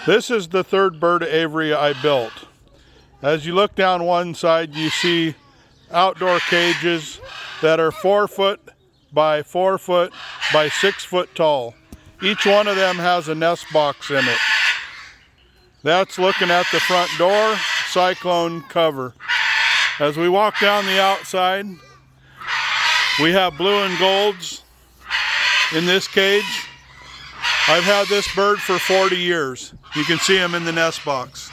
This is the third bird aviary I built. As you look down one side, you see outdoor cages that are 4 foot by 4 foot by 6 foot tall. Each one of them has a nest box in it. That's looking at the front door, cyclone cover. As we walk down the outside, we have blue and golds in this cage. I've had this bird for 40 years. You can see him in the nest box.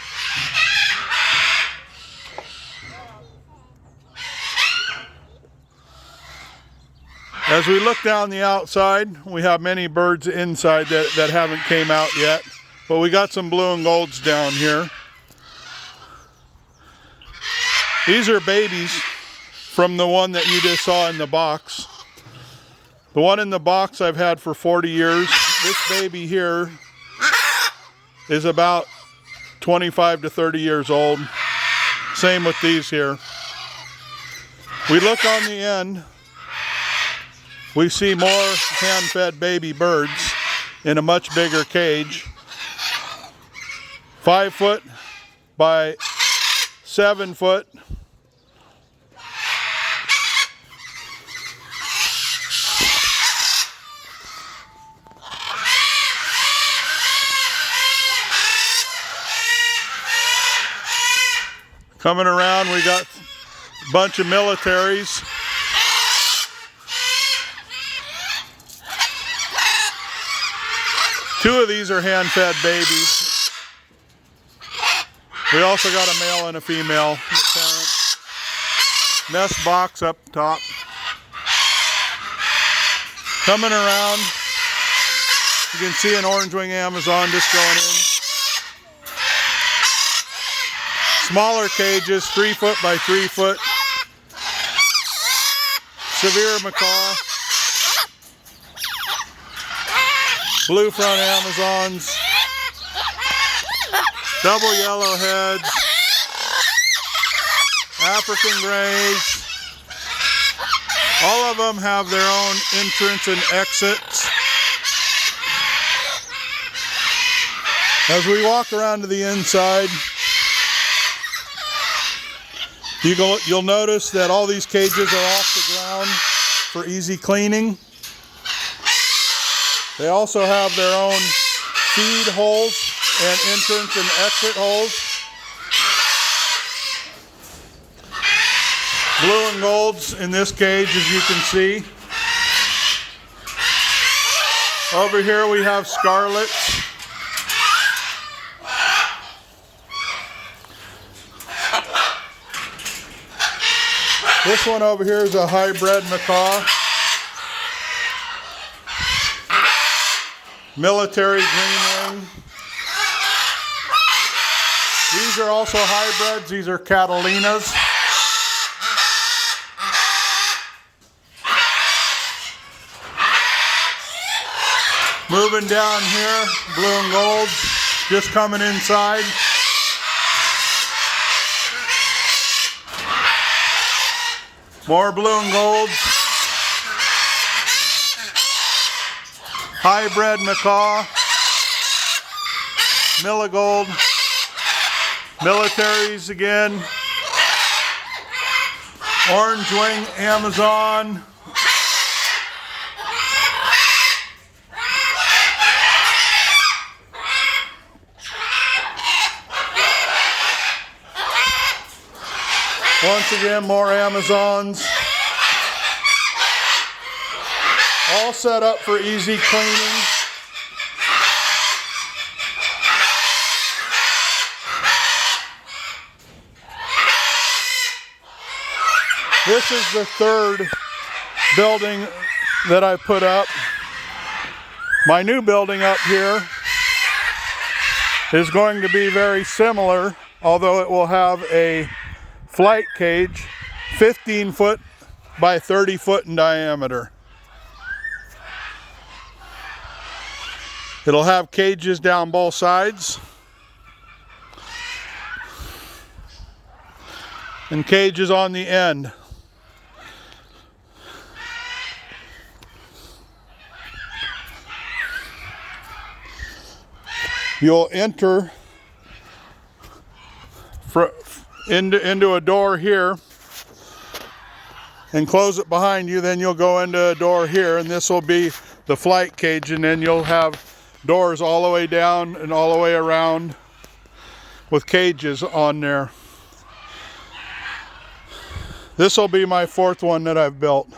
As we look down the outside, we have many birds inside that haven't came out yet, but we got some blue and golds down here. These are babies from the one that you just saw in the box. The one in the box I've had for 40 years. This baby here is about 25 to 30 years old. Same with these here. We look on the end, we see more hand-fed baby birds in a much bigger cage. 5 foot by 7 foot. Coming around, we got a bunch of militaries. Two of these are hand-fed babies. We also got a male and a female parent. Nest box up top. Coming around, you can see an orange-wing Amazon just going in. Smaller cages, 3 foot by 3 foot. Severe macaw. Blue front Amazons. Double yellowheads. African grays. All of them have their own entrance and exits. As we walk around to the inside, you'll notice that all these cages are off the ground for easy cleaning. They also have their own feed holes and entrance and exit holes. Blue and golds in this cage, as you can see. Over here we have scarlets. This one over here is a hybrid macaw. Military green wing. These are also hybrids. These are Catalinas. Moving down here, blue and gold, just coming inside. More blue and golds. Hybrid macaw. Milligold. Militaries again. Orange wing Amazon. Once again, more Amazons. All set up for easy cleaning. This is the third building that I put up. My new building up here is going to be very similar, although it will have a flight cage 15 foot by 30 foot in diameter. It'll have cages down both sides and cages on the end. You'll enter into a door here and close it behind you. Then you'll go into a door here, and this will be the flight cage, and then you'll have doors all the way down and all the way around with cages on there. This will be my 4th one that I've built.